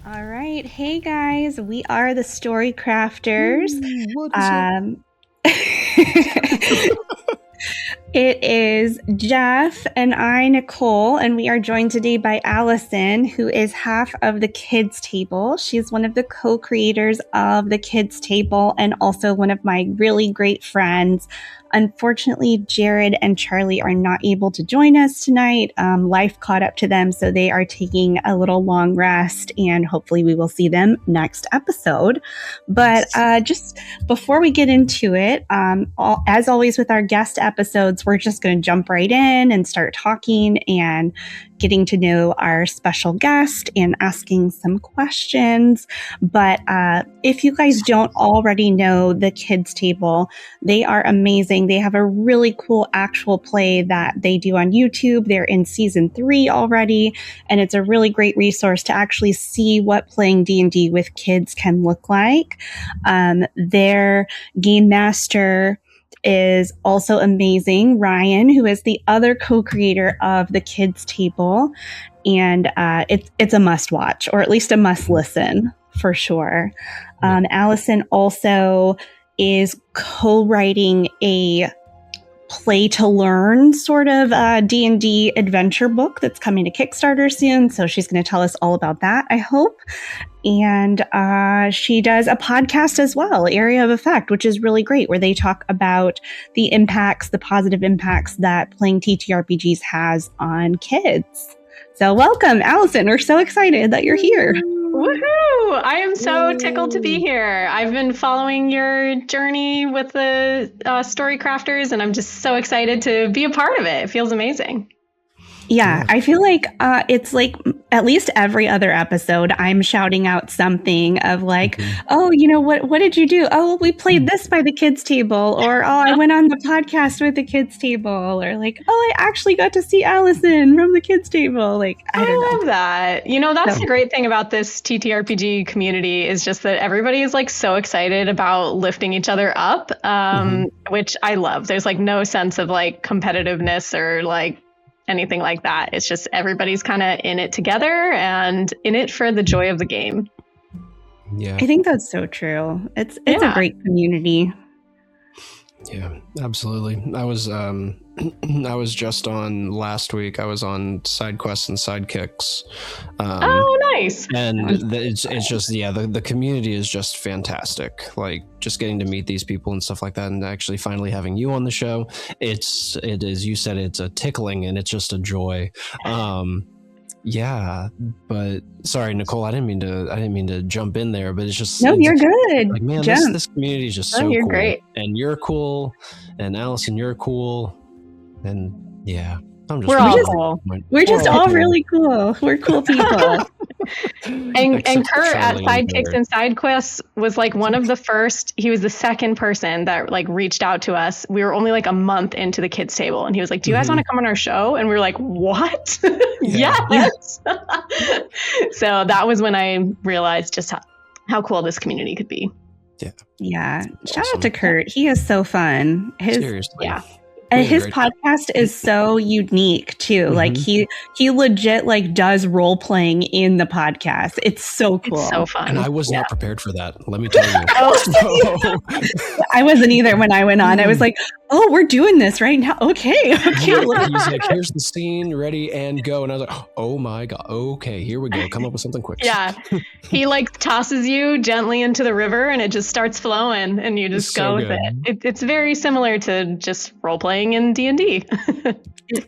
All right. Hey guys, we are the Story Crafters. What is Um, It is Jeff and I, Nicole, and we are joined today by Allison, who is half of the Kids Table. She's one of the co-creators of the Kids Table and also one of my really great friends. Unfortunately, Jared and Charlie are not able to join us tonight. Life caught up to them, so they are taking a little long rest, and hopefully we will see them next episode. But just before we get into it, as always with our guest episodes, we're just going to jump right in and start talking and getting to know our special guest and asking some questions. But if you guys don't already know the Kids Table, they are amazing. They have a really cool actual play that they do on YouTube. They're in season 3 already, and it's a really great resource to actually see what playing D&D with kids can look like. Their game master is also amazing, Ryan, who is the other co-creator of the Kids Table, and it's a must watch, or at least a must listen for sure. Allison also is co-writing a play to learn sort of D&D adventure book that's coming to Kickstarter soon, so she's going to tell us all about that, I hope. And she does a podcast as well, Area of Effect, which is really great, where they talk about the impacts, the positive impacts that playing TTRPGs has on kids. So welcome, Allison. We're so excited that you're here. Woohoo! I am so tickled to be here. I've been following your journey with the Story Crafters, and I'm just so excited to be a part of it. It feels amazing. Yeah, I feel like it's like at least every other episode, I'm shouting out something of like, oh, you know, what did you do? Oh, we played this by the Kids Table, or oh, I went on the podcast with the Kids Table, or like, oh, I actually got to see Allison from the Kids Table. Like, I don't know. Love that. You know, that's the great thing about this TTRPG community is just that everybody is like so excited about lifting each other up, which I love. There's like no sense of like competitiveness or like anything like that. It's just everybody's kind of in it together and in it for the joy of the game. Yeah, I think that's so true. It's a great community. Yeah, absolutely. I was just on last week. I was on Side Quests and Sidekicks. Oh, nice. And it's just, the community is just fantastic. Like just getting to meet these people and stuff like that, and actually finally having you on the show. It is, you said, it's a tickling and it's just a joy. Yeah, but sorry, Nicole, I didn't mean to jump in there, but it's just you're good. Like, man, this community is just so you're cool. Great. And you're cool, and Allison, you're cool, and yeah, we're all cool. We're just all really cool. We're cool people. and Kurt at Sidekicks and Side Quests was like one of the first. He was the second person that like reached out to us. We were only like a month into the Kids Table, and he was like, "Do you guys want to come on our show?" And we were like, "What?" Yes. So that was when I realized just how cool this community could be. Yeah. Shout out to Kurt. He is so fun. Seriously. Yeah. And his podcast is so unique too. Like he legit like does role playing in the podcast. It's so cool. It's so fun. And I was not prepared for that. Let me tell you. I wasn't either when I went on. I was like, oh, we're doing this right now. Okay. He's like, here's the scene, ready and go. And I was like, oh my God. Okay, here we go. Come up with something quick. Yeah. He like tosses you gently into the river and it just starts flowing and you just go with it. It's very similar to just role playing in D&D.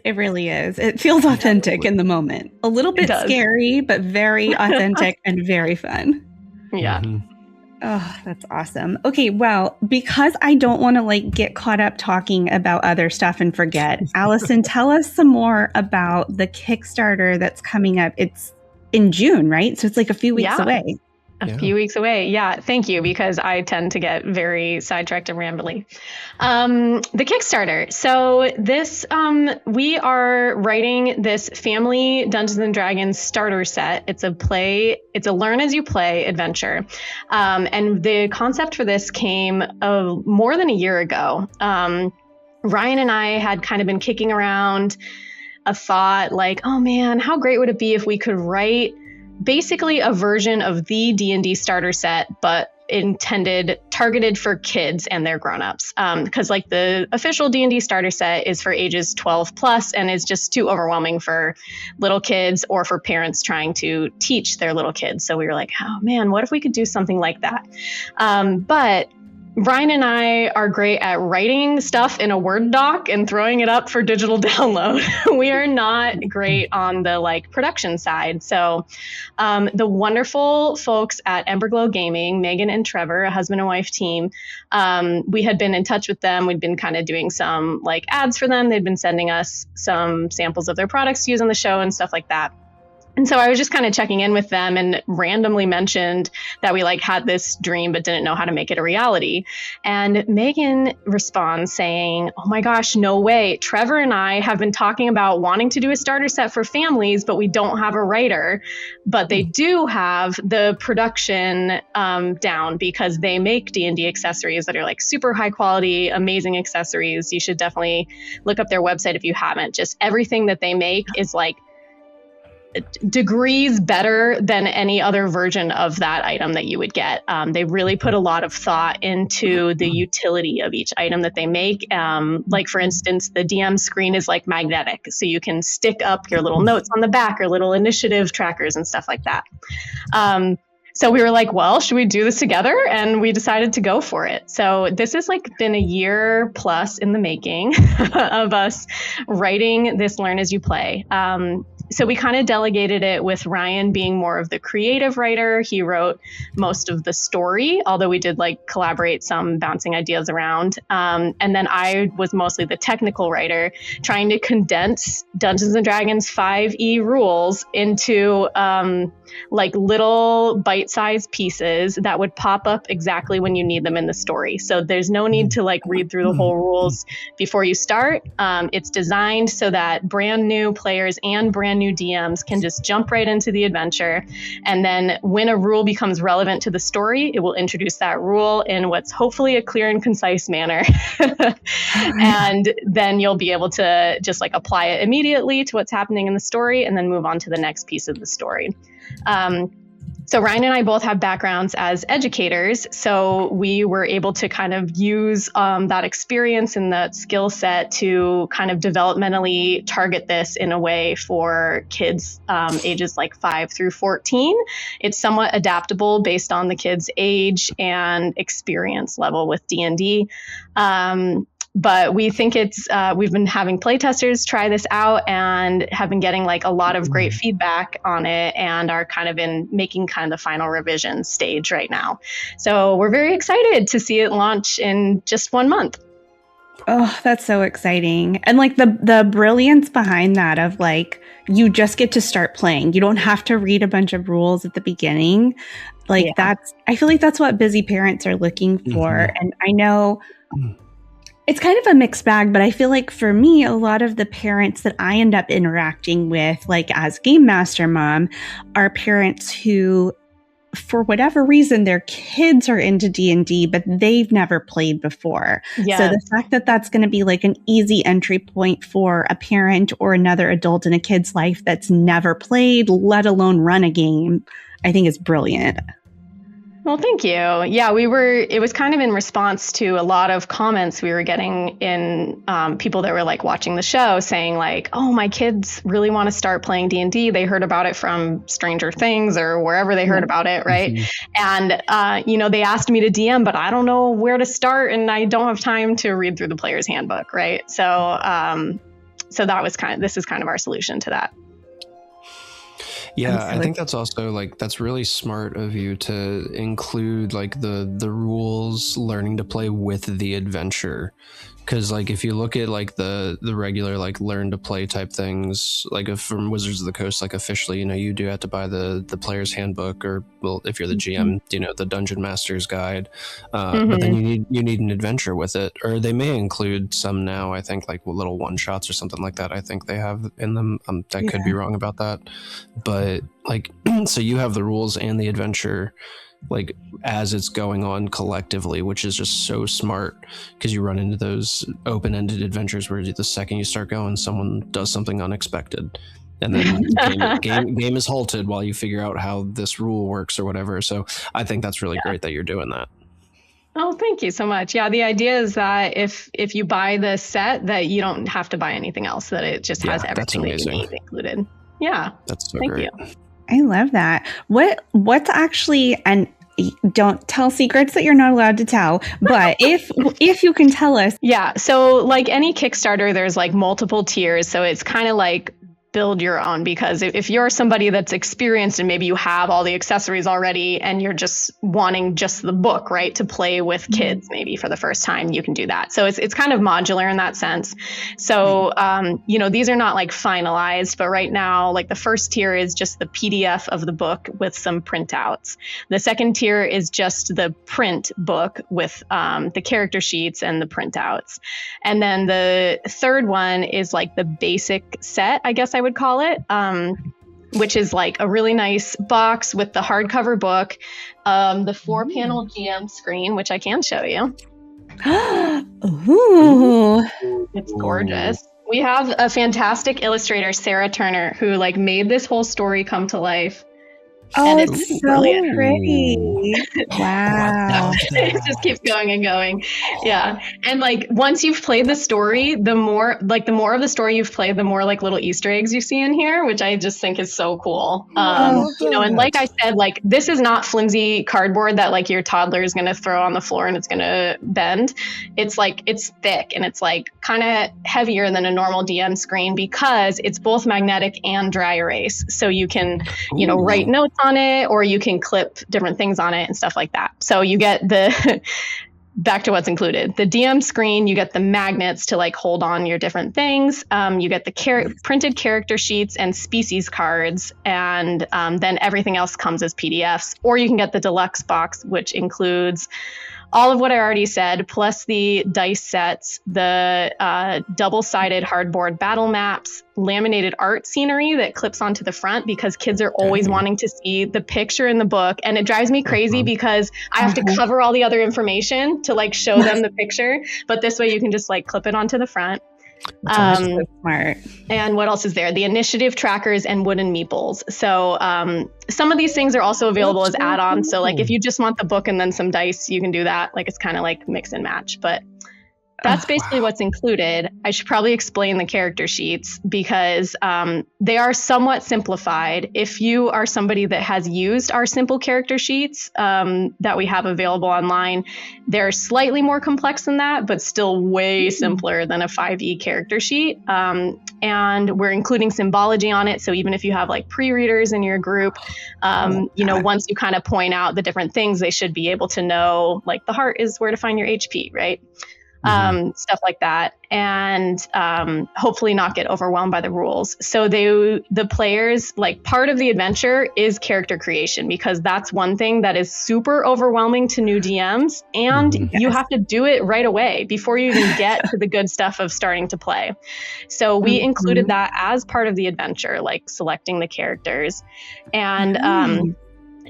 It really is. It feels authentic in the moment. A little bit scary, but very authentic and very fun. Yeah. Oh, that's awesome. Okay, well, because I don't want to like get caught up talking about other stuff and forget, Allison, tell us some more about the Kickstarter that's coming up. It's in June, right? So it's like a few weeks away. A few weeks away. Yeah. Thank you. Because I tend to get very sidetracked and rambly. The Kickstarter. So this, we are writing this family Dungeons and Dragons starter set. It's a learn as you play adventure. And the concept for this came more than a year ago. Ryan and I had kind of been kicking around a thought like, oh man, how great would it be if we could write basically a version of the D&D starter set, but targeted for kids and their grown-ups, because like the official D&D starter set is for ages 12 plus and is just too overwhelming for little kids or for parents trying to teach their little kids. So we were like, oh man, what if we could do something like that? But Brian and I are great at writing stuff in a Word doc and throwing it up for digital download. We are not great on the like production side. So the wonderful folks at Emberglow Gaming, Megan and Trevor, a husband and wife team, we had been in touch with them. We'd been kind of doing some like ads for them. They'd been sending us some samples of their products to use on the show and stuff like that. And so I was just kind of checking in with them and randomly mentioned that we like had this dream, but didn't know how to make it a reality. And Megan responds saying, oh my gosh, no way. Trevor and I have been talking about wanting to do a starter set for families, but we don't have a writer, but they do have the production down because they make D&D accessories that are like super high quality, amazing accessories. You should definitely look up their website if you haven't. Just everything that they make is like degrees better than any other version of that item that you would get. They really put a lot of thought into the utility of each item that they make. Like for instance, the DM screen is like magnetic, so you can stick up your little notes on the back or little initiative trackers and stuff like that. So we were like, well, should we do this together? And we decided to go for it. So this has like been a year plus in the making of us writing this Learn as You Play. So we kind of delegated it with Ryan being more of the creative writer. He wrote most of the story, although we did like collaborate some bouncing ideas around. And then I was mostly the technical writer, trying to condense Dungeons and Dragons 5e rules into like little bite-sized pieces that would pop up exactly when you need them in the story. So there's no need to like read through the whole rules before you start. It's designed so that brand new players and brand new DMs can just jump right into the adventure. And then when a rule becomes relevant to the story, it will introduce that rule in what's hopefully a clear and concise manner. And then you'll be able to just like apply it immediately to what's happening in the story and then move on to the next piece of the story. So Ryan and I both have backgrounds as educators, so we were able to kind of use that experience and that skill set to kind of developmentally target this in a way for kids ages like 5 through 14. It's somewhat adaptable based on the kids' age and experience level with D&D. But we think we've been having playtesters try this out and have been getting like a lot of great feedback on it and are kind of in making kind of the final revision stage right now. So we're very excited to see it launch in just 1 month. Oh, that's so exciting. And like the brilliance behind that of like, you just get to start playing. You don't have to read a bunch of rules at the beginning. Like I feel like that's what busy parents are looking for. Mm-hmm. And I know it's kind of a mixed bag, but I feel like for me, a lot of the parents that I end up interacting with, like as game master mom, are parents who, for whatever reason, their kids are into D&D, but they've never played before. Yes. So the fact that that's going to be like an easy entry point for a parent or another adult in a kid's life that's never played, let alone run a game, I think is brilliant. Well, thank you. Yeah, it was kind of in response to a lot of comments we were getting in people that were like watching the show saying like, oh, my kids really want to start playing D&D. They heard about it from Stranger Things or wherever they heard about it. Right. Mm-hmm. And, they asked me to DM, but I don't know where to start and I don't have time to read through the player's handbook. Right. So this is kind of our solution to that. Yeah, I think that's also like, that's really smart of you to include like the rules learning to play with the adventure. Because like if you look at like the regular like learn to play type things, like from Wizards of the Coast, like officially, you do have to buy the player's handbook, or well, if you're the GM, the Dungeon Master's Guide. But then you need an adventure with it, or they may include some now. I think like little one shots or something like that. I think they have in them. I could be wrong about that, but like so you have the rules and the adventure like as it's going on collectively, which is just so smart, because you run into those open-ended adventures where the second you start going, someone does something unexpected, And then game is halted while you figure out how this rule works or whatever. So I think that's really great that you're doing that. Oh, thank you so much. Yeah, the idea is that if you buy the set, that you don't have to buy anything else, that it just has everything that you need included. Yeah. That's so thank great. you. I love that. What's actually, and don't tell secrets that you're not allowed to tell, but if you can tell us. Yeah. So like any Kickstarter, there's like multiple tiers. So it's kind of like build your own, because if you're somebody that's experienced and maybe you have all the accessories already and you're just wanting just the book, right, to play with kids maybe for the first time, you can do that. So it's kind of modular in that sense. So these are not like finalized, but right now, like the first tier is just the PDF of the book with some printouts. The second tier is just the print book with the character sheets and the printouts. And then the third one is like the basic set, I guess I would call it, which is like a really nice box with the hardcover book, the 4-panel GM screen, which I can show you. Ooh. It's gorgeous. We have a fantastic illustrator, Sarah Turner, who like made this whole story come to life. Oh, it's so brilliant. Pretty. Wow. It just keeps going and going. Yeah. And like once you've played the story, the more of the story you've played, the more like little Easter eggs you see in here, which I just think is so cool. And like I said, like this is not flimsy cardboard that like your toddler is going to throw on the floor and it's going to bend. It's like, it's thick and it's like kind of heavier than a normal DM screen because it's both magnetic and dry erase. So you can, write notes on it, or you can clip different things on it and stuff like that. So you get the back to what's included. The DM screen, you get the magnets to like hold on your different things. You get the printed character sheets and species cards, and then everything else comes as PDFs. Or you can get the deluxe box, which includes all of what I already said, plus the dice sets, the double-sided hardboard battle maps, laminated art scenery that clips onto the front, because kids are always wanting to see the picture in the book. And it drives me crazy because I have to cover all the other information to like show them the picture. But this way you can just like clip it onto the front. So smart. And what else is there? The initiative trackers and wooden meeples. So some of these things are also available as add-ons. So like if you just want the book and then some dice, you can do that. Like it's kind of like mix and match. But that's basically what's included. I should probably explain the character sheets because they are somewhat simplified. If you are somebody that has used our simple character sheets that we have available online, they're slightly more complex than that, but still way simpler than a 5e character sheet. And we're including symbology on it. So even if you have like pre-readers in your group, once you kind of point out the different things, they should be able to know, like the heart is where to find your HP, right? Stuff like that, and hopefully not get overwhelmed by the rules. So the players, like part of the adventure is character creation, because that's one thing that is super overwhelming to new DMs, and you have to do it right away before you even get to the good stuff of starting to play. So we included that as part of the adventure, like selecting the characters. And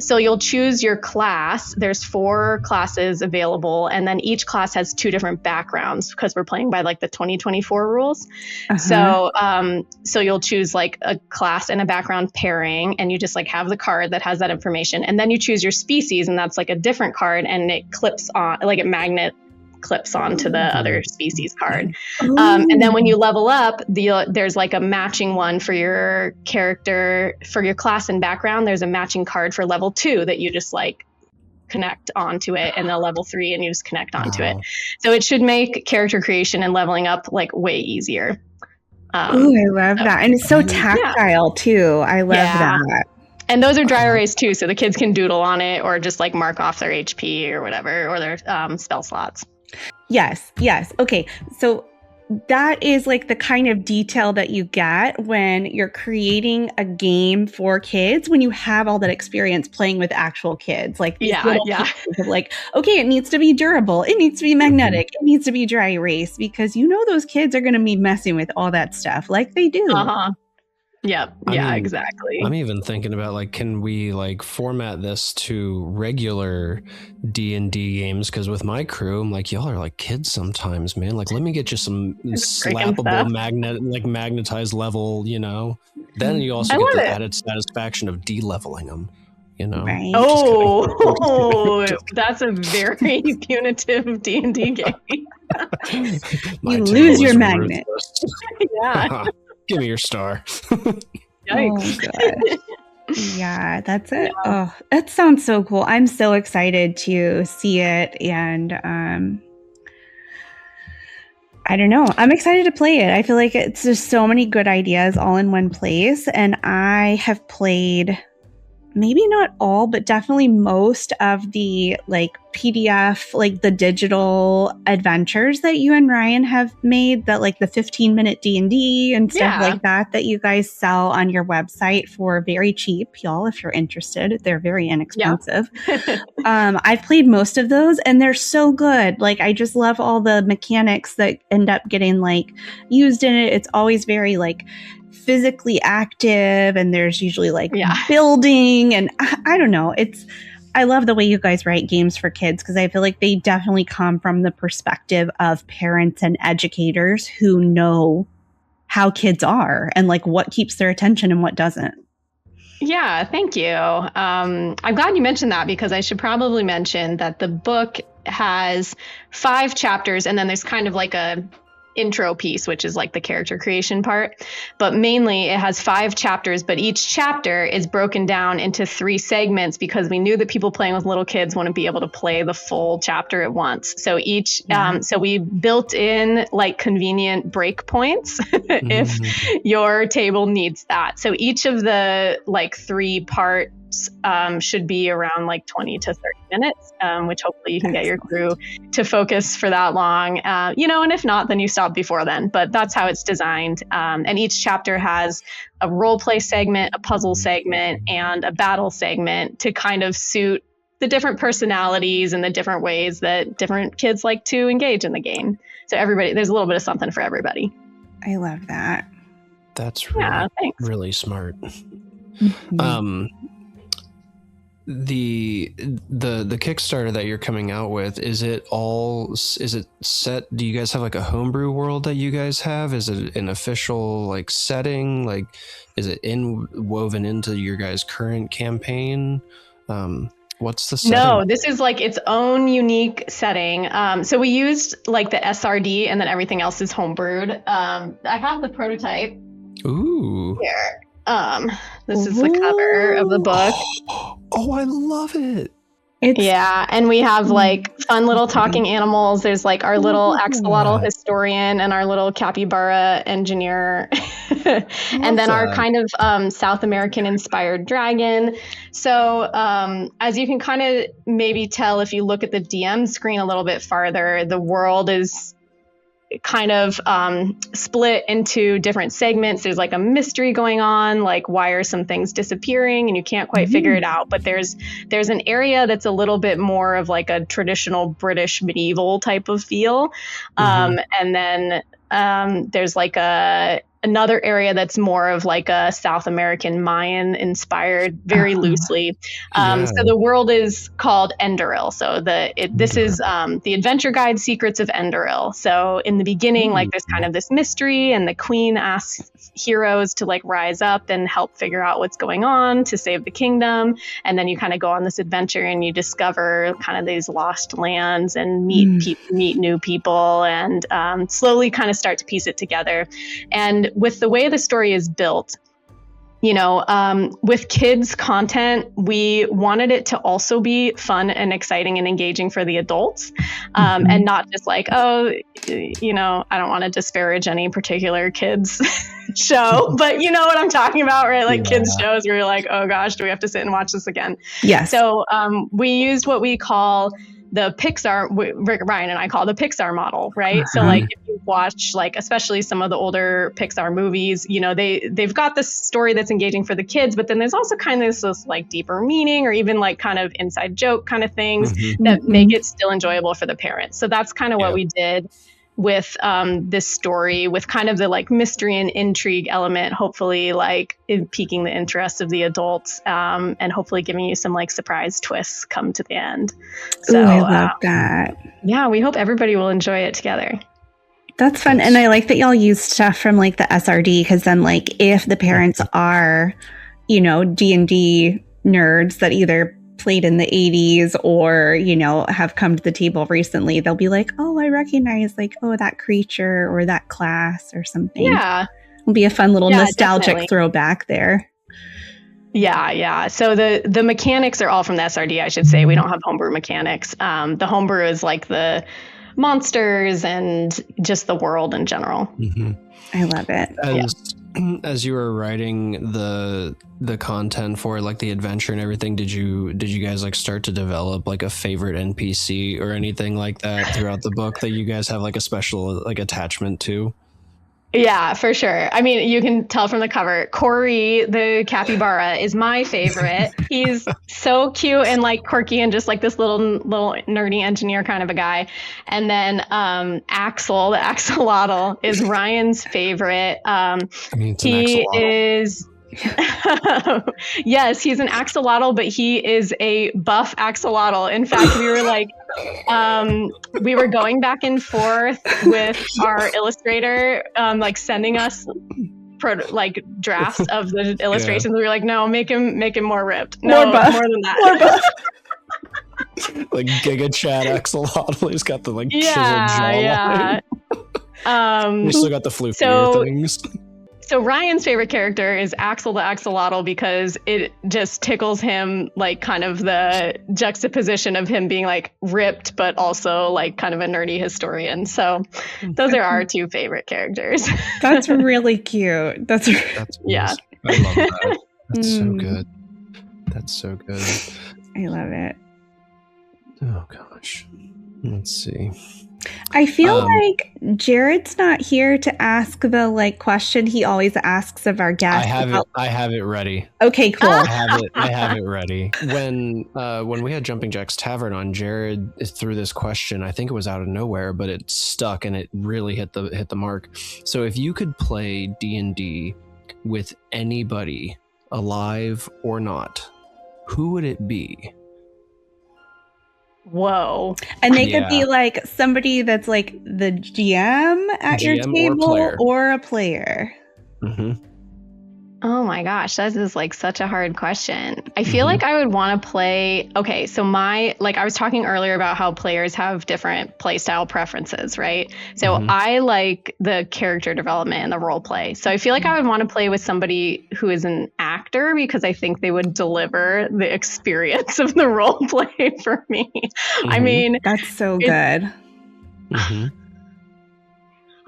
so you'll choose your class. There's 4 classes available, and then each class has 2 different backgrounds because we're playing by like the 2024 rules. So you'll choose like a class and a background pairing, and you just like have the card that has that information, and then you choose your species, and that's like a different card, and it clips on like a magnet clips onto the other species card. And then when you level up, there's like a matching one for your character, for your class and background. There's a matching card for level 2 that you just like connect onto it, and then level 3 and you just connect onto it. So it should make character creation and leveling up like way easier. I love that. And it's so tactile too. I love that. And those are dry erase too, so the kids can doodle on it or just like mark off their HP or whatever, or their spell slots. Yes. Okay. So that is like the kind of detail that you get when you're creating a game for kids, when you have all that experience playing with actual kids. Like, of like, okay, it needs to be durable. It needs to be magnetic. It needs to be dry erase, because those kids are going to be messing with all that stuff like they do. Yep. Yeah, exactly. I'm even thinking about like, can we like format this to regular D&D games? Because with my crew, I'm like, y'all are like kids sometimes, man. Like, let me get you some slappable magnetized level, you know. Then you also get the added satisfaction of de-leveling them, you know. Right. That's a very punitive D&D game. You lose your magnet. Yeah. Give me your star. Yikes. Oh, gosh. Yeah, that's it. Yeah. Oh, that sounds so cool. I'm so excited to see it. And I don't know. I'm excited to play it. I feel like it's just so many good ideas all in one place. And I have played maybe not all, but definitely most of the like PDF, like the digital adventures that you and Ryan have made, that like the 15-minute D&D and stuff like that you guys sell on your website for very cheap, y'all, if you're interested. They're very inexpensive. Yeah. I've played most of those and they're so good. Like, I just love all the mechanics that end up getting like used in it. It's always very like physically active, and there's usually like building, and I don't know. I love the way you guys write games for kids, because I feel like they definitely come from the perspective of parents and educators who know how kids are and like what keeps their attention and what doesn't. Yeah, thank you. I'm glad you mentioned that, because I should probably mention that the book has 5 chapters, and then there's kind of like a intro piece, which is like the character creation part. But mainly it has 5 chapters, but each chapter is broken down into 3 segments, because we knew that people playing with little kids wouldn't be able to play the full chapter at once. So so we built in like convenient break points if your table needs that. So each of the like 3 parts should be around like 20 to 30 minutes, which hopefully you can get your crew to focus for that long. And if not, then you stop before then. But that's how it's designed. And each chapter has a role play segment, a puzzle segment, and a battle segment to kind of suit the different personalities and the different ways that different kids like to engage in the game. So there's a little bit of something for everybody. I love that. That's really smart. Mm-hmm. The Kickstarter that you're coming out with, is it set? Do you guys have like a homebrew world that you guys have? Is it an official like setting? Like, is it woven into your guys' current campaign? What's the setting? No, this is like its own unique setting. So we used like the SRD, and then everything else is homebrewed. I have the prototype. Ooh. Here. This is the cover of the book. Oh, I love it. And we have like fun little talking animals. There's like our little axolotl historian and our little capybara engineer. And then our kind of South American inspired dragon. So as you can kind of maybe tell if you look at the DM screen a little bit farther, the world is kind of split into different segments. There's like a mystery going on, like why are some things disappearing, and you can't quite figure it out. But there's an area that's a little bit more of like a traditional British medieval type of feel. And then there's like another area that's more of like a South American Mayan inspired, very loosely. So the world is called Enderil. So this is the adventure guide Secrets of Enderil. So in the beginning, like there's kind of this mystery, and the queen asks heroes to like rise up and help figure out what's going on to save the kingdom. And then you kind of go on this adventure and you discover kind of these lost lands and meet new people, and slowly kind of start to piece it together. And with the way the story is built, with kids content, we wanted it to also be fun and exciting and engaging for the adults, and not just like, I don't want to disparage any particular kids show, but you know what I'm talking about, right? Like kids shows where you're like, oh gosh, do we have to sit and watch this again? Yes. So we used what we call the Pixar, Ryan and I call the Pixar model, right? So like if you watch like especially some of the older Pixar movies, they've got this story that's engaging for the kids, but then there's also kind of this like deeper meaning, or even like kind of inside joke kind of things that make it still enjoyable for the parents. So that's kind of what we did with this story with kind of the like mystery and intrigue element, hopefully like piquing the interest of the adults, and hopefully giving you some like surprise twists come to the end. So Ooh, I love that. Yeah, we hope everybody will enjoy it together. That's fun. And I like that y'all use stuff from like the SRD, because then like if the parents are, you know, D&D nerds that either played in the 80s or, you know, have come to the table recently, they'll be like, oh, I recognize like, oh, that creature or that class or something. Yeah. It'll be a fun little nostalgic definitely. throwback there. Yeah. So the mechanics are all from the SRD, I should say. We don't have homebrew mechanics. The homebrew is like the monsters and just the world in general. Mm-hmm. I love it. As you were writing the content for like the adventure and everything, did you guys like start to develop like a favorite NPC or anything like that throughout the book that you guys have like a special like attachment to? Yeah, for sure. I mean, you can tell from the cover, Corey, the capybara, is my favorite. He's so cute and like quirky and just like this little nerdy engineer kind of a guy. And then Axel, the axolotl, is Ryan's favorite. He is... Yes, he's an axolotl, but he is a buff axolotl. In fact, we were like, we were going back and forth with our illustrator, like sending us like drafts of the illustrations. Yeah. We were like, no, make him more ripped. No, more than that. More buff. Like Giga Chad axolotl. He's got the like chiseled jawline. Yeah. He still got the floofier things. So Ryan's favorite character is Axel the axolotl because it just tickles him, like kind of the juxtaposition of him being like ripped, but also like kind of a nerdy historian. So those are our two favorite characters. That's really cute. That's yeah. I love that. That's so good. That's so good. I love it. Oh gosh. Let's see. I feel like Jared's not here to ask the like question he always asks of our guests. I have it ready. Okay, cool. I have it ready. When we had Jumping Jack's Tavern on, Jared threw this question. I think it was out of nowhere, but it stuck and it really hit the mark. So if you could play D&D with anybody, alive or not, who would it be? Whoa. And they could be like somebody that's like the GM at your table or a player. Mm-hmm. Oh my gosh, that is like such a hard question. I feel like I would want to play. Okay, so I was talking earlier about how players have different play style preferences, right? So I like the character development and the role play. So I feel like I would want to play with somebody who is an actor because I think they would deliver the experience of the role play for me. I mean, that's so good.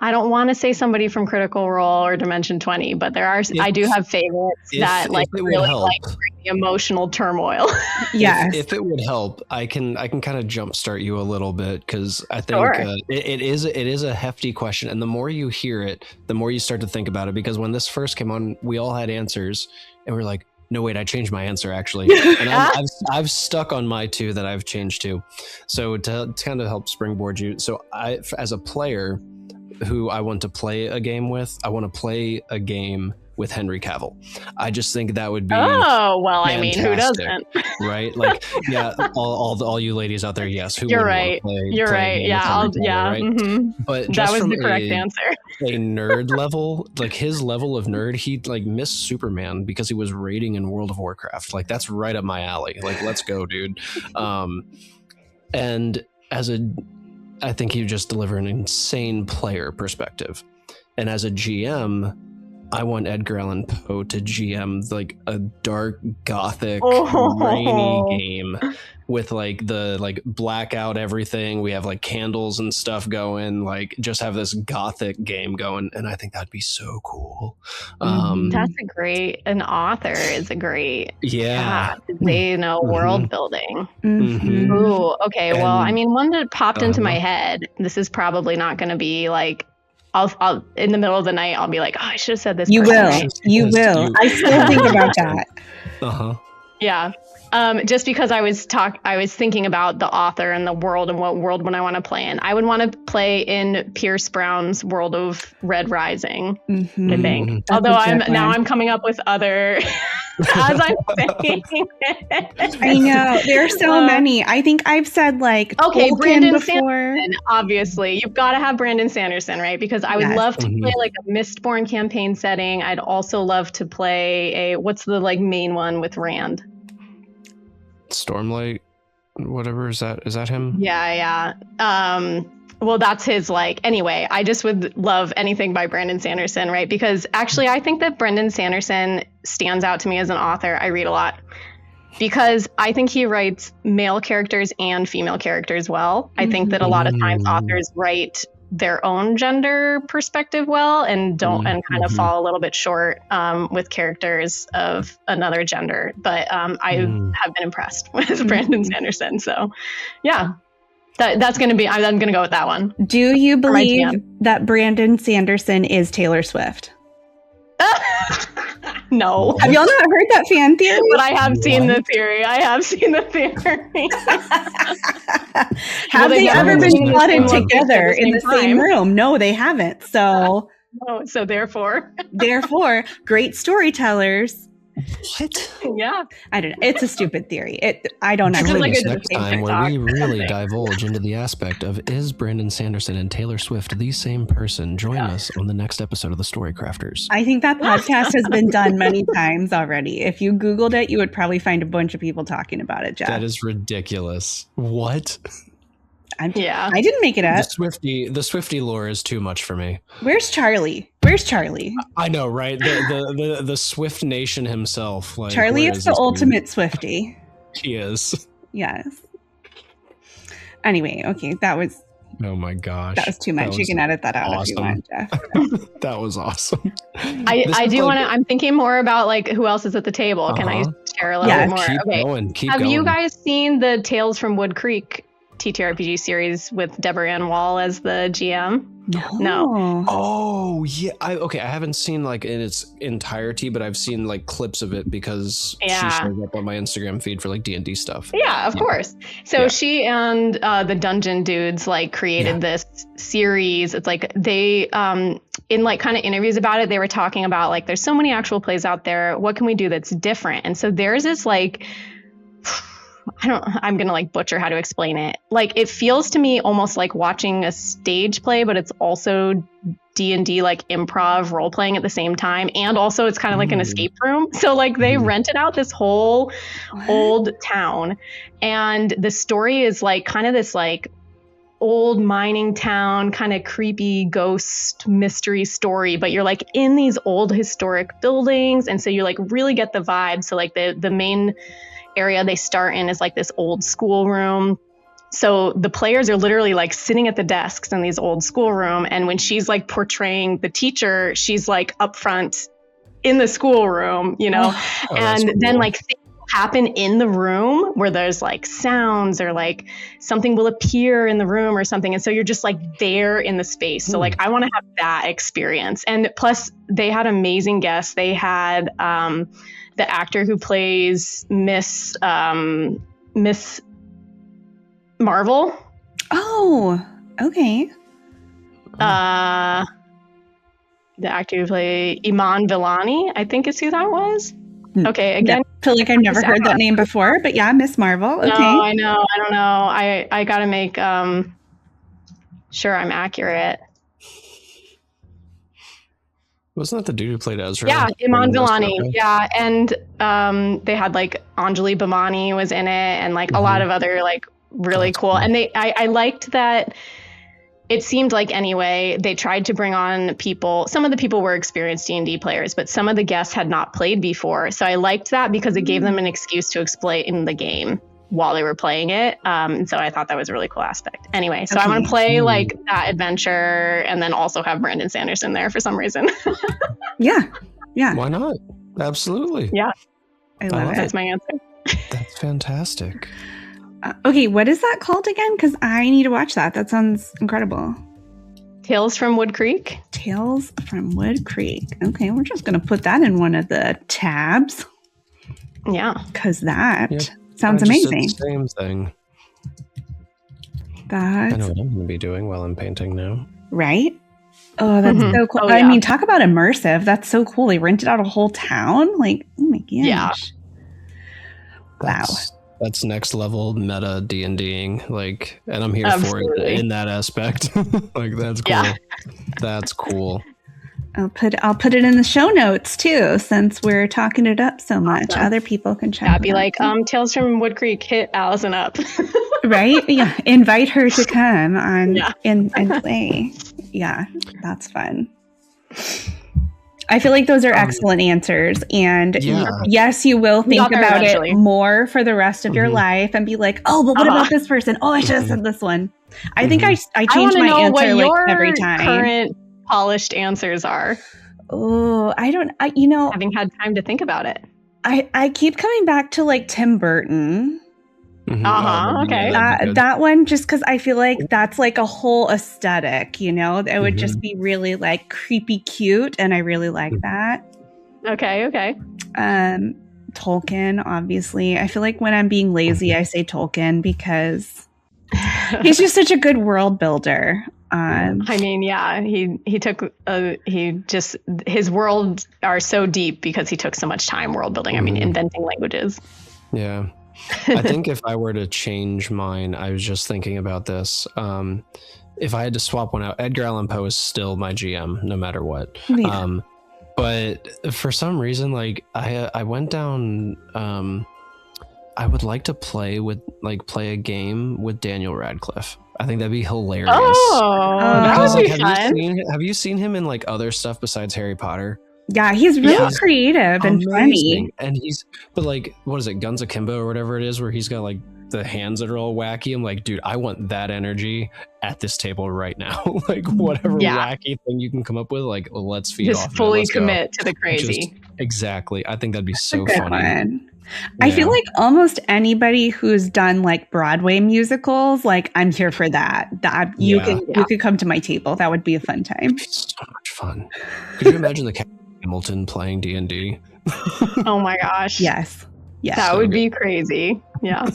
I don't want to say somebody from Critical Role or Dimension 20, but I do have favorites that like really like bring the emotional turmoil. Yes. If it would help, I can kind of jumpstart you a little bit because I think it is a hefty question, and the more you hear it, the more you start to think about it. Because when this first came on, we all had answers, and we're like, no, wait, I changed my answer actually, and I've stuck on my two that I've changed to. So to kind of help springboard you, so I as a player who I want to play a game with, I want to play a game with Henry Cavill. I just think that would be fantastic, I mean, who doesn't? Right? Like, yeah, all you ladies out there, yes. Who You're right. You're right. Yeah, right? But that was the correct answer. A nerd level, like his level of nerd, he like missed Superman because he was raiding in World of Warcraft. Like that's right up my alley. Like, let's go, dude. And I think he just deliver an insane player perspective. And as a GM, I want Edgar Allan Poe to GM like a dark, gothic, rainy game with like the like blackout everything. We have like candles and stuff going, like just have this gothic game going. And I think that'd be so cool. That's an author is a great, they know world building. Ooh, okay. Well, I mean, one that popped into my head, this is probably not going to be like, I'll in the middle of the night, I'll be like, oh, I should have said this. You will. I still think about that. Yeah. Just because I was thinking about the author and the world and what world would I want to play in. I would want to play in Pierce Brown's world of Red Rising, I think. That's Although one. I'm coming up with other as I'm saying it. I know there are so many. I think I've said like Tolkien Brandon before. Sanderson, obviously you've got to have Brandon Sanderson, right? Because I would love to play like a Mistborn campaign setting. I'd also love to play what's the like main one with Rand? Stormlight, whatever, is that him? Yeah. Well, that's his anyway, I just would love anything by Brandon Sanderson, right? Because actually I think that Brandon Sanderson stands out to me as an author. I read a lot because I think he writes male characters and female characters well. I think that a lot of times authors write their own gender perspective well and kind of fall a little bit short with characters of another gender. But I have been impressed with Brandon Sanderson. So yeah, that's going to be, I'm going to go with that one. Do you believe that Brandon Sanderson is Taylor Swift? No. Have y'all not heard that fan theory? But I have seen the theory. Have they ever been plotted together in the same room? No, they haven't. So, so therefore, great storytellers. What? Yeah. I don't know. It's a stupid theory. I don't Join actually us next time where we really divulge into the aspect of is Brandon Sanderson and Taylor Swift the same person? Join us on the next episode of the Story Crafters. I think that podcast has been done many times already. If you Googled it, you would probably find a bunch of people talking about it, Jeff. That is ridiculous. What? I didn't make it up. The Swiftie lore is too much for me. Where's Charlie? I know, right? The Swift Nation himself. Like, Charlie is the ultimate Swiftie. He is. Yes. Anyway, okay, that was. Oh my gosh, that was too much. You can edit that out if you want, Jeff. That was awesome. I do want to. I'm thinking more about like who else is at the table. Can I share a little bit more? Keep Have going. you guys seen the Tales from Wood Creek TTRPG series with Deborah Ann Wall as the GM? No. Oh yeah. I haven't seen like in its entirety, but I've seen like clips of it because she shows up on my Instagram feed for like D&D stuff. Yeah, of course. So she and the Dungeon Dudes like created this series. It's like they in like kind of interviews about it, they were talking about like there's so many actual plays out there. What can we do that's different? And so there's this like I'm going to like butcher how to explain it. Like it feels to me almost like watching a stage play, but it's also D&D like improv role playing at the same time. And also it's kind of like an escape room. So like they rented out this whole old town and the story is like kind of this like old mining town, kind of creepy ghost mystery story, but you're like in these old historic buildings. And so you like really get the vibe. So like the main area they start in is like this old schoolroom. So the players are literally like sitting at the desks in these old schoolroom. And when she's like portraying the teacher, she's like up front in the schoolroom, you know, and then like things happen in the room where there's like sounds or like something will appear in the room or something. And so you're just like there in the space. So like, I want to have that experience. And plus they had amazing guests. They had, the actor who plays Miss Marvel. Oh, okay. The actor who played Iman Vellani, I think is who that was. Okay, again, I feel like I've never heard that name before, but yeah, Miss Marvel. Okay. No, I know. I don't know. I gotta make sure I'm accurate. Wasn't that the dude who played Ezra? Yeah, Iman Vellani. Okay. Yeah, and they had like Anjali Bhamani was in it, and like a lot of other like really cool. And I liked that. It seemed like anyway they tried to bring on people. Some of the people were experienced D&D players, but some of the guests had not played before. So I liked that because it gave them an excuse to explain the game while they were playing it. And so I thought that was a really cool aspect. Anyway, so I want to play like that adventure and then also have Brandon Sanderson there for some reason. Yeah. Why not? Absolutely. Yeah. I love it. That's my answer. That's fantastic. Okay, what is that called again? Because I need to watch that. That sounds incredible. Tales from Wood Creek. Tales from Wood Creek. Okay, we're just going to put that in one of the tabs. Yeah. Because that Yeah. sounds I just did amazing. the same thing. I know That's what I'm going to be doing while I'm painting now. right. Oh, that's Mhm. so cool. Oh, I yeah. mean, talk about immersive. That's so cool. They rented out a whole town. Like, oh my gosh. Yeah. Wow. That's next level meta D&Ding, like, and I'm here for Absolutely. it in that aspect. Like, that's cool. Yeah. That's cool. I'll put it in the show notes too, since we're talking it up so much. Awesome. Other people can check. Yeah, be it out like, too. Tales from Wood Creek, hit Allison up. Right? Yeah. Invite her to come on Yeah. and play. Yeah, that's fun. I feel like those are excellent answers. And Yeah. yes, you will think got there about eventually. it more for the rest of your Mhm. life and be like, oh, but what about this person? Oh, I should have said this one. I think I I change want to my know answer what like your every time. current polished answers are, Oh, having had time to think about it. I keep coming back to like Tim Burton. Mhm. Uh-huh, okay. that'd be good. That one, just because I feel like that's like a whole aesthetic, it would just be really like creepy cute, and I really like that. Okay. Tolkien, obviously. I feel like when I'm being lazy, I say Tolkien because he's just such a good world builder. I mean, yeah, he took his worlds are so deep because he took so much time world building. I mean, inventing languages. Yeah. I think if I were to change mine, I was just thinking about this. If I had to swap one out, Edgar Allan Poe is still my GM, no matter what. Yeah. But for some reason, like I went down. I would like to play a game with Daniel Radcliffe. I think that'd be hilarious. That Because, would be like, fun. have you seen him in like other stuff besides Harry Potter? Yeah, he's really creative and funny. And but like, what is it, Guns Akimbo or whatever it is, where he's got like the hands that are all wacky. I'm like, dude, I want that energy at this table right now. Like, whatever wacky thing you can come up with, like, let's feed off. Just fully commit to the crazy. Exactly. I think that'd be so Good funny. one. I feel like almost anybody who's done like Broadway musicals, like I'm here for that. You could come to my table. That would be a fun time. It'd be so much fun. Could you imagine the Hamilton playing D&D? Oh my gosh. Yes. That would be crazy. Yeah.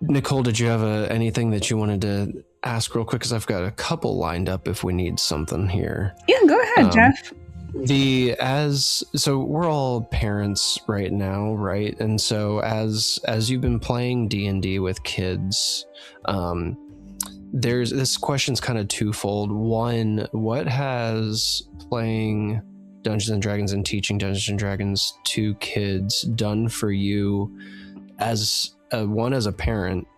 Nicole, did you have anything that you wanted to ask real quick? Because I've got a couple lined up if we need something here. Yeah, go ahead, Jeff. So we're all parents right now, right? And so as you've been playing D&D with kids, this question's kind of twofold. One, what has playing Dungeons and Dragons and teaching Dungeons and Dragons to kids done for you as one, as a parent,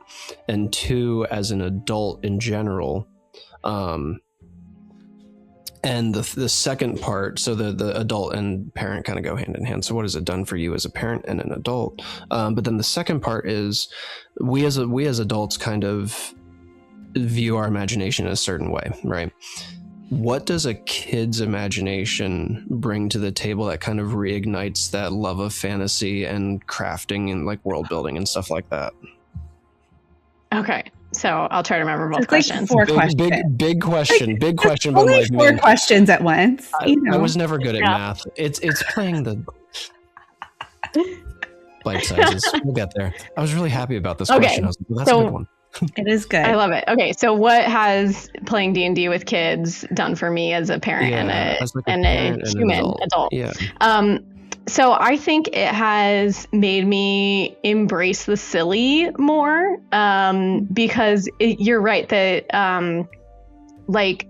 and two, as an adult in general? And the second part, so the adult and parent kind of go hand in hand. So what has it done for you as a parent and an adult? But then the second part is we as adults kind of view our imagination in a certain way, right? What does a kid's imagination bring to the table that kind of reignites that love of fantasy and crafting and like world building and stuff like that? Okay. So I'll try to remember both questions. Like 4 questions. Big question. Big question. Only but like 4 questions at once. I was never good at math. It's playing the bite sizes. We'll get there. I was really happy about this question. I was like, well, that's a good one. It is good. I love it. Okay, so what has playing D&D with kids done for me as a parent and a human adult? Yeah. So I think it has made me embrace the silly more, because you're right that like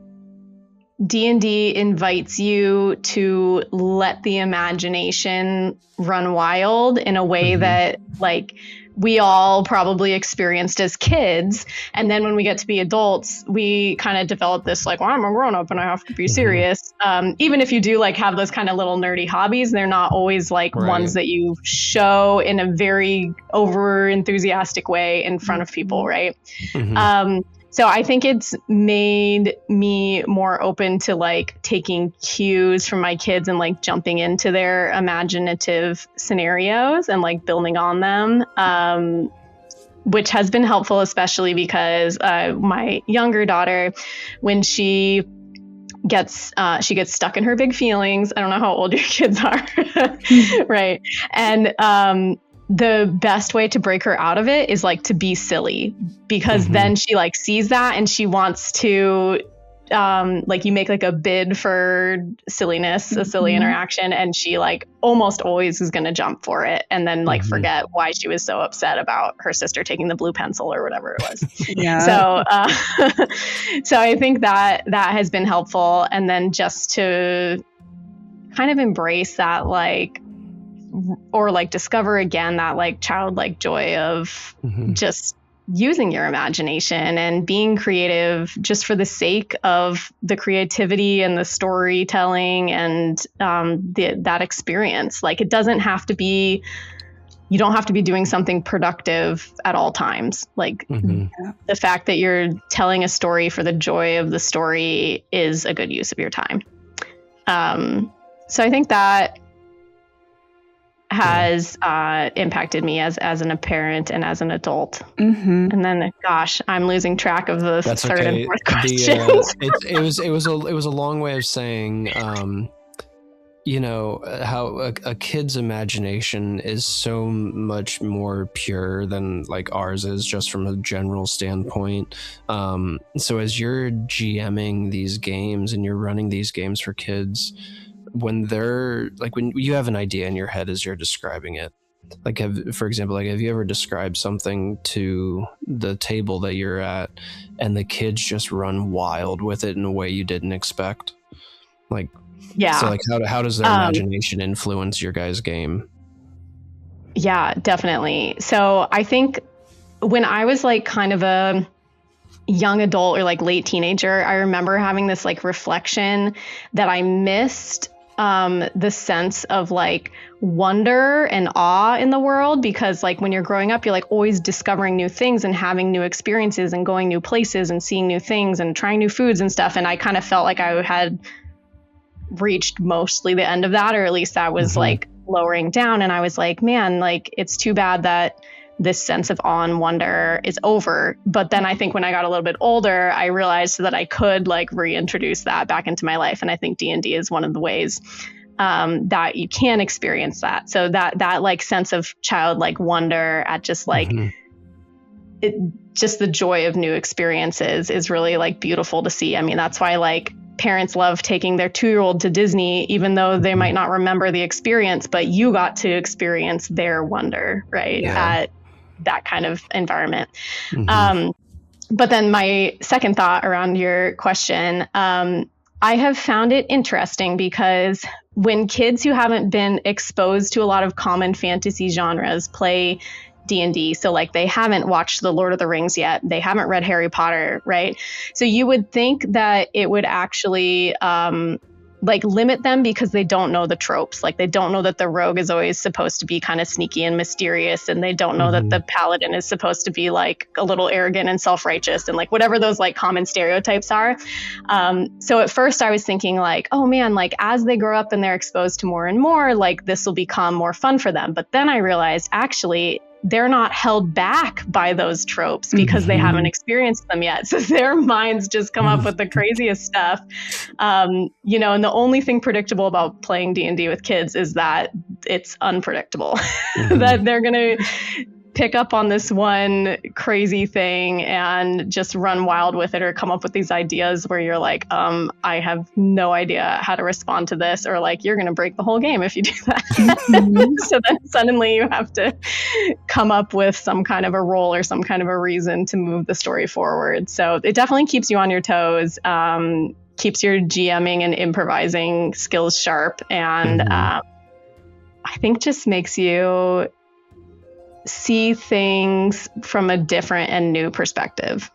D&D invites you to let the imagination run wild in a way that like we all probably experienced as kids. And then when we get to be adults, we kind of develop this like, well, I'm a grown up and I have to be serious. Even if you do like have those kind of little nerdy hobbies, they're not always like ones that you show in a very over enthusiastic way in front of people. Right. So I think it's made me more open to like taking cues from my kids and like jumping into their imaginative scenarios and like building on them, which has been helpful, especially because my younger daughter, when she gets stuck in her big feelings. I don't know how old your kids are, right? And the best way to break her out of it is like to be silly, because then she like sees that and she wants to like you make like a bid for silliness, a silly interaction, and she like almost always is going to jump for it and then like forget why she was so upset about her sister taking the blue pencil or whatever it was. So I think that has been helpful. And then just to kind of embrace that, like, or like discover again that like childlike joy of just using your imagination and being creative just for the sake of the creativity and the storytelling and that experience. Like, it doesn't have to be, you don't have to be doing something productive at all times. Like the fact that you're telling a story for the joy of the story is a good use of your time. So I think that has impacted me as a parent and as an adult. And then, gosh, I'm losing track of the third and fourth questions. It was a long way of saying, you know, how a kid's imagination is so much more pure than like ours is, just from a general standpoint. So as you're GMing these games and you're running these games for kids, when they're like, when you have an idea in your head as you're describing it, like for example, like have you ever described something to the table that you're at and the kids just run wild with it in a way you didn't expect? Like, yeah. So like how does their imagination influence your guys' game? Yeah, definitely. So I think when I was like kind of a young adult or like late teenager, I remember having this like reflection that I missed the sense of like wonder and awe in the world, because like when you're growing up, you're like always discovering new things and having new experiences and going new places and seeing new things and trying new foods and stuff. And I kind of felt like I had reached mostly the end of that, or at least that was like lowering down. And I was like, man, like it's too bad that this sense of awe and wonder is over. But then I think when I got a little bit older, I realized that I could like reintroduce that back into my life. And I think D&D is one of the ways that you can experience that. So that like sense of childlike wonder at just like just the joy of new experiences is really like beautiful to see. I mean, that's why like parents love taking their 2-year-old to Disney, even though they might not remember the experience, but you got to experience their wonder, right? At that kind of environment. But then my second thought around your question, I have found it interesting because when kids who haven't been exposed to a lot of common fantasy genres play D&D, so like they haven't watched The Lord of the Rings yet, they haven't read Harry Potter, right? So you would think that it would actually like limit them because they don't know the tropes. Like they don't know that the rogue is always supposed to be kind of sneaky and mysterious, and they don't know that the paladin is supposed to be like a little arrogant and self-righteous and like whatever those like common stereotypes are. So at first I was thinking like, oh man, like as they grow up and they're exposed to more and more, like this will become more fun for them. But then I realized actually they're not held back by those tropes because they haven't experienced them yet. So their minds just come up with the craziest stuff. You know, and the only thing predictable about playing D&D with kids is that it's unpredictable, that they're going to pick up on this one crazy thing and just run wild with it, or come up with these ideas where you're like, I have no idea how to respond to this, or like, you're going to break the whole game if you do that. So then suddenly you have to come up with some kind of a role or some kind of a reason to move the story forward. So it definitely keeps you on your toes, keeps your GMing and improvising skills sharp. And I think just makes you see things from a different and new perspective.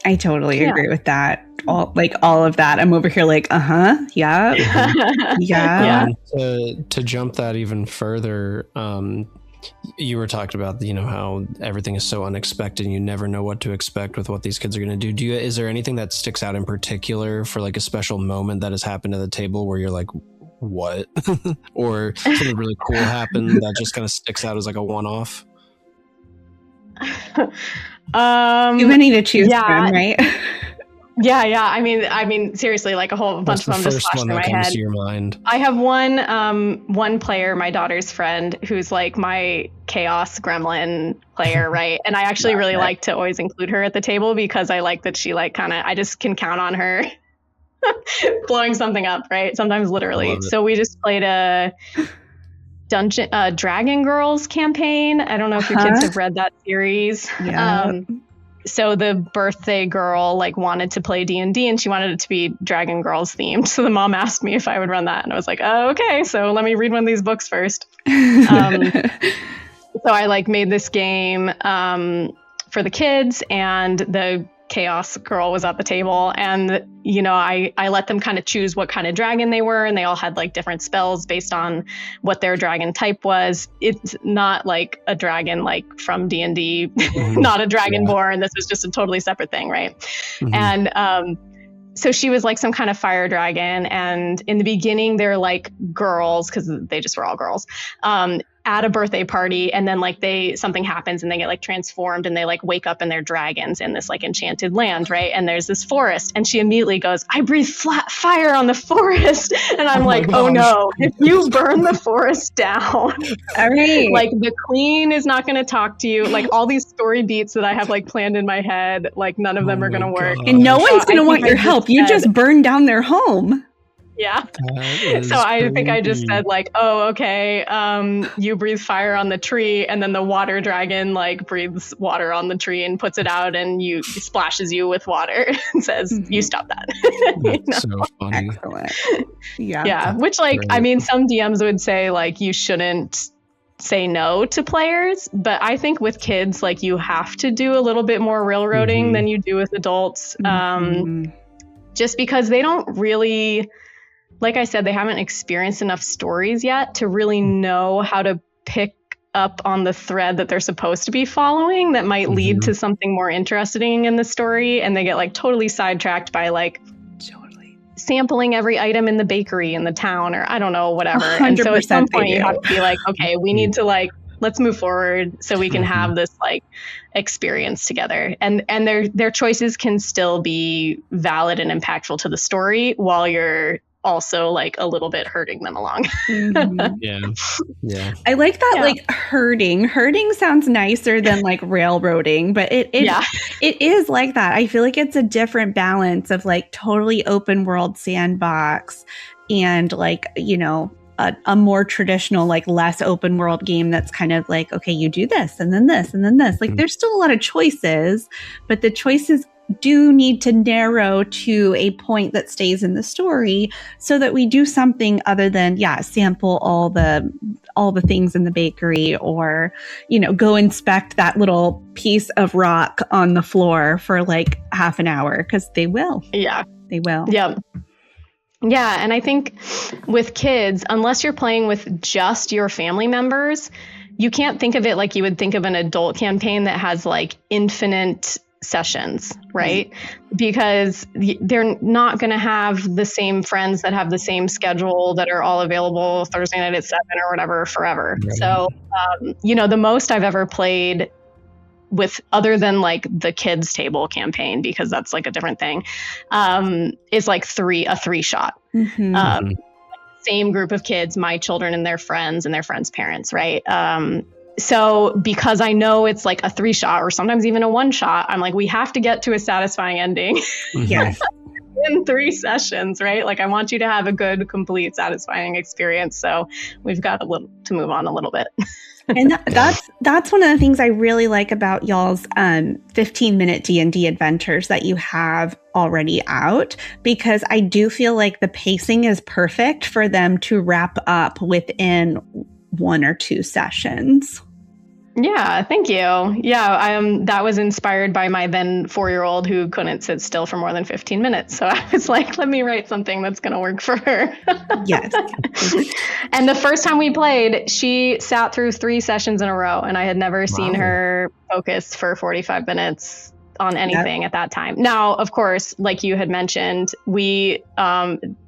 I totally agree with that. All of that. I'm over here like, yeah. To jump that even further, you were talking about, you know, how everything is so unexpected and you never know what to expect with what these kids are going to do. Is there anything that sticks out in particular for like a special moment that has happened at the table where you're like, what? Or something really cool happened that just kind of sticks out as like a one-off? Too many to choose from, right? Yeah. I mean, seriously, like a whole bunch of them just flashed through my head. To your mind? I have one player, my daughter's friend, who's like my chaos gremlin player, right? And I actually really like to always include her at the table because I like that she like I just can count on her blowing something up, right? Sometimes literally. So we just played a Dragon Girls campaign. I don't know if your kids have read that series. Yeah. So the birthday girl like wanted to play D&D and she wanted it to be Dragon Girls themed. So the mom asked me if I would run that. And I was like, oh, okay. So let me read one of these books first. So I like made this game for the kids, and the chaos girl was at the table, and I let them kind of choose what kind of dragon they were, and they all had like different spells based on what their dragon type was. It's not like a dragon like from D&D, not a dragonborn. This was just a totally separate thing, right? And so she was like some kind of fire dragon, and in the beginning they're like girls because they just were all girls at a birthday party, and then like something happens and they get like transformed and they like wake up and they're dragons in this like enchanted land, right? And there's this forest, and she immediately goes, I breathe fire on the forest. And I'm like, oh no, if you burn the forest down, all right, like the queen is not going to talk to you. Like all these story beats that I have like planned in my head, like none of them are going to work. And no one's going to want your help. You just burned down their home. Yeah. So I think I just said like, oh, okay. You breathe fire on the tree, and then the water dragon like breathes water on the tree and puts it out, and splashes you with water and says, you stop that. That's so funny. Excellent. Yeah. That's Which like, great. I mean, some DMs would say like, you shouldn't say no to players, but I think with kids, like you have to do a little bit more railroading than you do with adults. Just because they don't really, like I said, they haven't experienced enough stories yet to really know how to pick up on the thread that they're supposed to be following that might lead to something more interesting in the story. And they get like totally sidetracked by like sampling every item in the bakery in the town, or I don't know, whatever. And so at some point you have to be like, okay, we need to like, let's move forward so we can have this like experience together. And their choices can still be valid and impactful to the story while you're also like a little bit hurting them along. Yeah. I like that. Like hurting sounds nicer than like railroading, but it is like that. I feel like it's a different balance of like totally open world sandbox and like, a more traditional, like less open world game that's kind of like, okay, you do this and then this and then this. Like there's still a lot of choices, but the choices do need to narrow to a point that stays in the story so that we do something other than sample all the things in the bakery, or go inspect that little piece of rock on the floor for like half an hour, because they will. They will. Yeah, and I think with kids, unless you're playing with just your family members, you can't think of it like you would think of an adult campaign that has like infinite sessions, right? Because they're not going to have the same friends that have the same schedule that are all available Thursday night at 7 or whatever forever. Right. So, the most I've ever played with, other than like the kids table campaign, because that's like a different thing, is like a 3-shot. Same group of kids, my children and their friends parents, right? So because I know it's like a 3-shot or sometimes even a 1-shot, I'm like, we have to get to a satisfying ending. Yes. In 3 sessions, right? Like I want you to have a good, complete, satisfying experience. So we've got to move on a little bit. And that's one of the things I really like about y'all's 15-minute D&D adventures that you have already out, because I do feel like the pacing is perfect for them to wrap up within 1 or 2 sessions. Yeah, thank you. Yeah, that was inspired by my then 4-year-old who couldn't sit still for more than 15 minutes. So I was like, let me write something that's going to work for her. Yes. And the first time we played, she sat through 3 sessions in a row, and I had never seen her focus for 45 minutes on anything at that time. Now, of course, like you had mentioned, we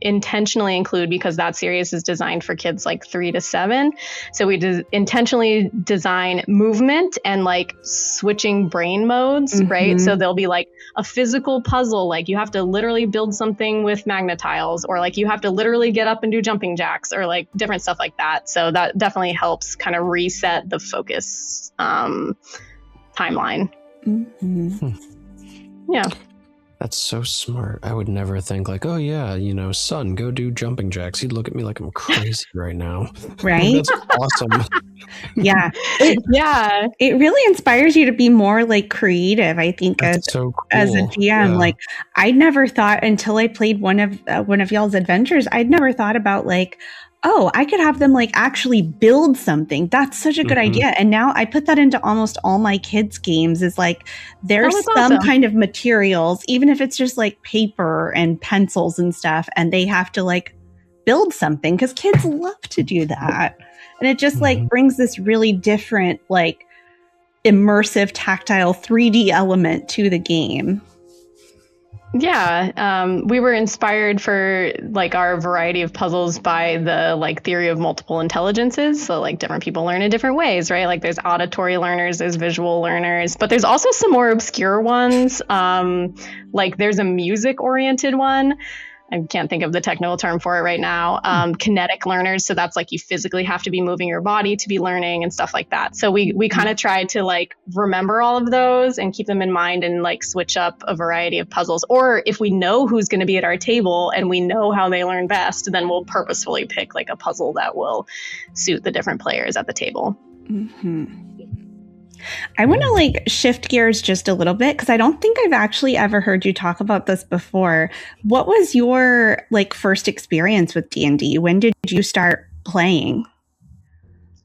intentionally include, because that series is designed for kids like 3 to 7. So we intentionally design movement and like switching brain modes, right? So there'll be like a physical puzzle, like you have to literally build something with magnetiles, or like you have to literally get up and do jumping jacks, or like different stuff like that. So that definitely helps kind of reset the focus timeline. Yeah. That's so smart. I would never think like, oh yeah, son, go do jumping jacks. He'd look at me like I'm crazy right now. Right? That's awesome. Yeah. It really inspires you to be more like creative, I think, as so cool. as a GM. Yeah. Like, I never thought until I played one of y'all's adventures, I'd never thought about like, oh, I could have them like actually build something. That's such a good idea. And now I put that into almost all my kids' games, is like there's some kind of materials, even if it's just like paper and pencils and stuff, and they have to like build something, because kids love to do that. And it just like brings this really different, like immersive, tactile 3D element to the game. Yeah, we were inspired for like our variety of puzzles by the like theory of multiple intelligences. So like different people learn in different ways, right? Like there's auditory learners, there's visual learners, but there's also some more obscure ones. Like there's a music oriented one. I can't think of the technical term for it right now. Kinetic learners. So that's like you physically have to be moving your body to be learning and stuff like that. So we kind of tried to like remember all of those and keep them in mind and like switch up a variety of puzzles. Or if we know who's going to be at our table and we know how they learn best, then we'll purposefully pick like a puzzle that will suit the different players at the table. I want to like shift gears just a little bit, because I don't think I've actually ever heard you talk about this before. What was your like first experience with D&D? When did you start playing?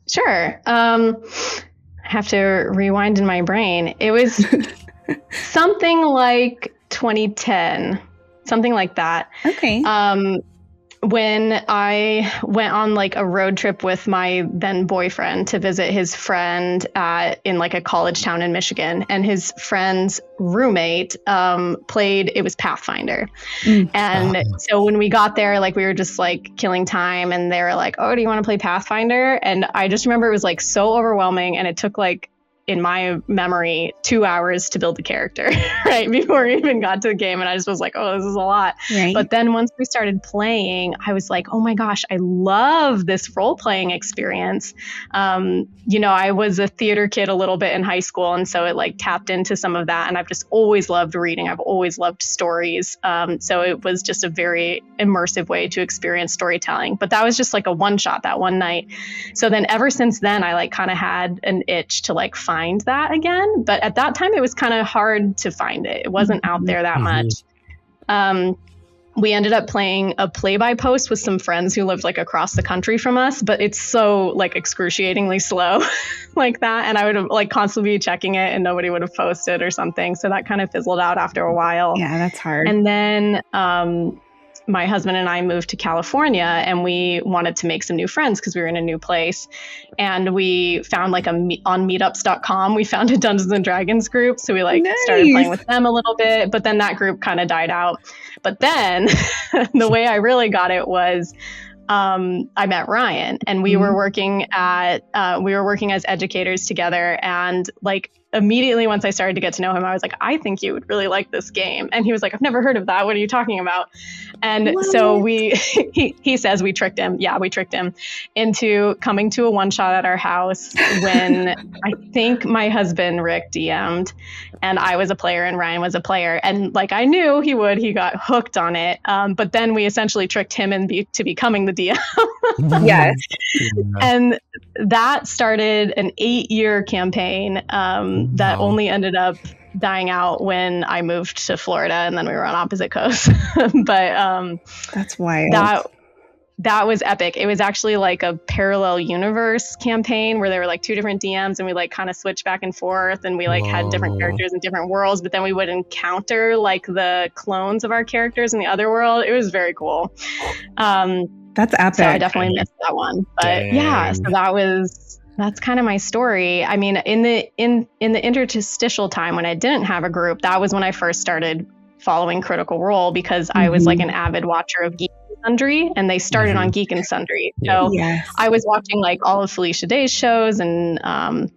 Sure. I have to rewind in my brain. It was something like 2010, something like that. Okay. When I went on like a road trip with my then boyfriend to visit his friend in like a college town in Michigan, and his friend's roommate played, it was Pathfinder. And so when we got there, like we were just like killing time, and they were like, oh, do you want to play Pathfinder? And I just remember it was like so overwhelming, and it took like, in my memory, 2 hours to build the character, right? Before we even got to the game. And I just was like, oh, this is a lot. Right. But then once we started playing, I was like, oh my gosh, I love this role-playing experience. I was a theater kid a little bit in high school. And so it like tapped into some of that. And I've just always loved reading. I've always loved stories. So it was just a very immersive way to experience storytelling. But that was just like a one shot that one night. So then ever since then, I like kind of had an itch to like find that again. But at that time, it was kind of hard to find it. It wasn't out there that much. We ended up playing a play-by-post with some friends who lived like across the country from us, but it's so like excruciatingly slow like that. And I would have like constantly be checking it and nobody would have posted or something. So that kind of fizzled out after a while. Yeah, that's hard. And then my husband and I moved to California, and we wanted to make some new friends because we were in a new place. And we found like on meetups.com, we found a Dungeons and Dragons group. So we like started playing with them a little bit, but then that group kind of died out. But then the way I really got it was I met Ryan, and we were working as educators together. And like immediately once I started to get to know him, I was like, I think you would really like this game. And he was like, I've never heard of that. What are you talking about? And so he says we tricked him. Yeah, we tricked him into coming to a one shot at our house when I think my husband, Rick, DM'd, and I was a player and Ryan was a player. And like I knew he would, he got hooked on it. But then we essentially tricked him into becoming the DM. Yes. And that started an 8-year campaign that only ended up dying out when I moved to Florida, and then we were on opposite coasts. But that's wild. That was epic. It was actually like a parallel universe campaign where there were like 2 different DMs, and we like kind of switched back and forth, and we like had different characters in different worlds, but then we would encounter like the clones of our characters in the other world. It was very cool. That's epic. So I definitely missed that one. But yeah, so that was that's kind of my story. I mean, in the interstitial time when I didn't have a group, that was when I first started following Critical Role, because I was like an avid watcher of Geek and Sundry, and they started on Geek and Sundry. So I was watching like all of Felicia Day's shows, and I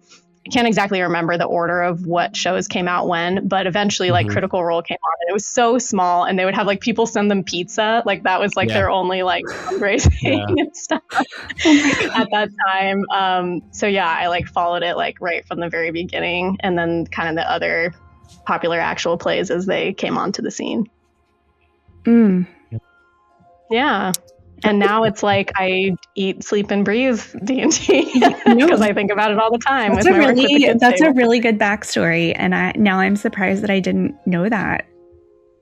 can't exactly remember the order of what shows came out when, but eventually like Critical Role came on, and it was so small, and they would have like people send them pizza. Like that was like their only like fundraising and stuff at that time. So yeah, I like followed it like right from the very beginning, and then kind of the other popular actual plays as they came onto the scene. Yeah. And now it's like I eat, sleep, and breathe D&D because I think about it all the time. That's a really good backstory, and I'm surprised that I didn't know that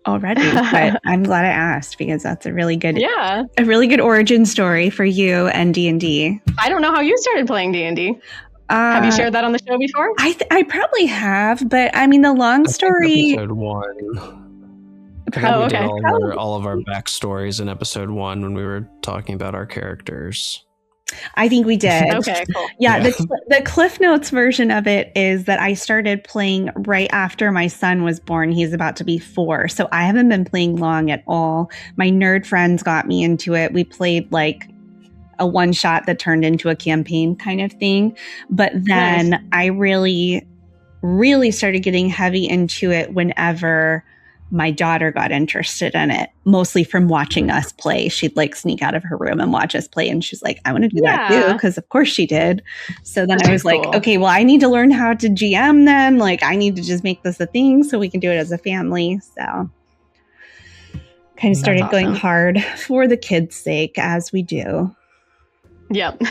already. But I'm glad I asked, because that's a really good origin story for you and D&D. I don't know how you started playing D&D. Have you shared that on the show before? I probably have, but I mean the long story. Episode 1. We did all of our backstories in episode 1 when we were talking about our characters. I think we did. Okay, cool. Yeah. The Cliff Notes version of it is that I started playing right after my son was born. He's about to be 4. So I haven't been playing long at all. My nerd friends got me into it. We played like a one shot that turned into a campaign kind of thing. But then I really, really started getting heavy into it whenever my daughter got interested in it, mostly from watching us play. She'd like sneak out of her room and watch us play. And she's like, I want to do that too. Because of course she did. So then I was like, okay, well, I need to learn how to GM then. Like I need to just make this a thing so we can do it as a family. So kind of started going hard for the kids' sake, as we do. Yep,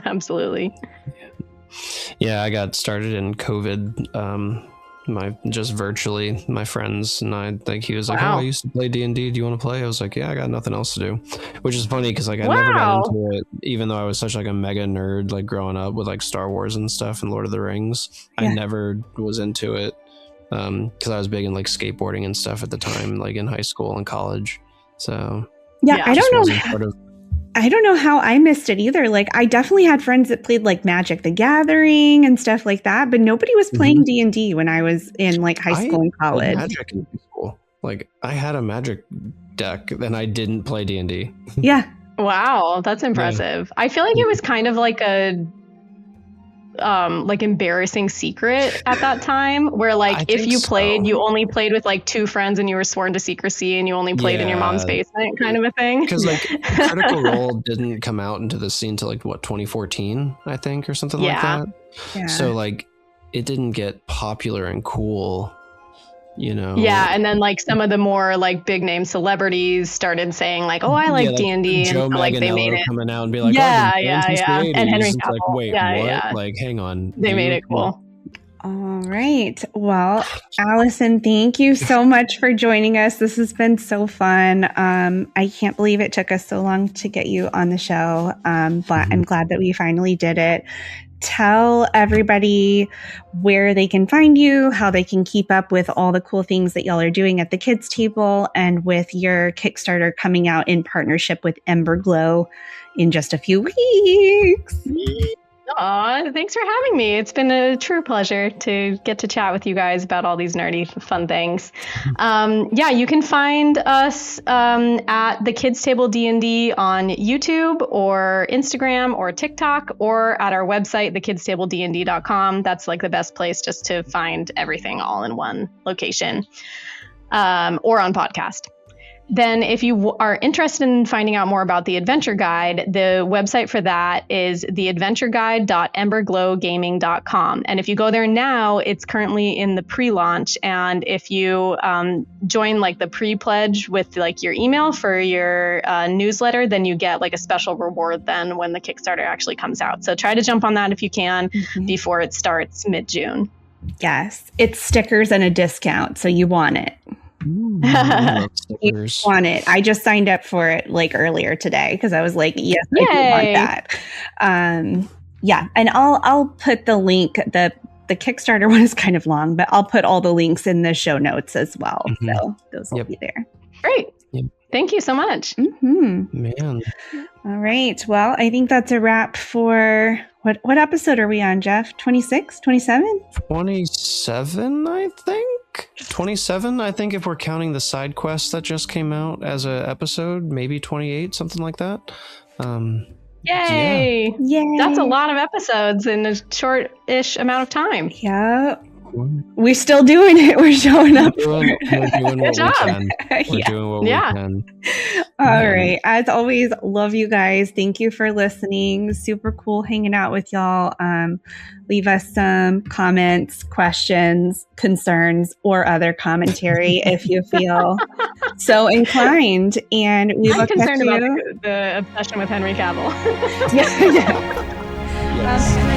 absolutely. Yeah, I got started in COVID. Just virtually, my friends and I, like, he was like, oh, I used to play D&D. Do you want to play? I was like, yeah, I got nothing else to do, which is funny because like I never got into it, even though I was such like a mega nerd, like growing up with like Star Wars and stuff and Lord of the Rings. I never was into it because I was big in like skateboarding and stuff at the time, like in high school and college. So I don't know how I missed it either. Like I definitely had friends that played like Magic the Gathering and stuff like that, but nobody was playing D&D when I was in like high school and college. Magic in high school. Like I had a Magic deck and I didn't play D&D. Yeah. Wow, that's impressive. I feel like it was kind of like a embarrassing secret at that time, where like if you played, you only played with like 2 friends and you were sworn to secrecy and you only played in your mom's basement, kind of a thing. Because like Critical Role didn't come out into the scene till like 2014, I think, or something like that. Yeah. So like it didn't get popular and cool, you know. Yeah, and then like some of the more like big name celebrities started saying like, "Oh, I like D&D," Joe and so, like they made it coming out and be like, and Henry Cavill. Like, wait, what? Like, hang on, they made it cool. All right. Well, Allison, thank you so much for joining us. This has been so fun. I can't believe it took us so long to get you on the show, but I'm glad that we finally did it. Tell everybody where they can find you, how they can keep up with all the cool things that y'all are doing at the kids' table, and with your Kickstarter coming out in partnership with Emberglow in just a few weeks. Aw, thanks for having me. It's been a true pleasure to get to chat with you guys about all these nerdy fun things. You can find us at the Kids Table D&D on YouTube or Instagram or TikTok, or at our website, thekidstablednd.com. That's like the best place just to find everything all in one location, or on podcast. Then if you are interested in finding out more about the Adventure Guide, the website for that is theadventureguide.emberglowgaming.com. And if you go there now, it's currently in the pre-launch. And if you join like the pre-pledge with like your email for your newsletter, then you get like a special reward then when the Kickstarter actually comes out. So try to jump on that if you can before it starts mid-June. Yes, it's stickers and a discount, so you want it. You want it. I just signed up for it like earlier today because I was like, yes, I do want that. And I'll put the link. The Kickstarter one is kind of long, but I'll put all the links in the show notes as well. So those will be there. Great. Thank you so much. Man. All right. Well, I think that's a wrap for what episode are we on, Jeff? 26, 27? 27, I think. 27, I think, if we're counting the side quest that just came out as an episode, maybe 28, something like that. Yay! Yay! That's a lot of episodes in a short-ish amount of time. Yeah. We're still doing it. We're showing up. We're doing what job. we can. We're doing what we can. All right. As always, love you guys. Thank you for listening. Super cool hanging out with y'all. Leave us some comments, questions, concerns, or other commentary if you feel so inclined. And we I'm will catch concerned you. about the obsession with Henry Cavill. Yeah. Yes.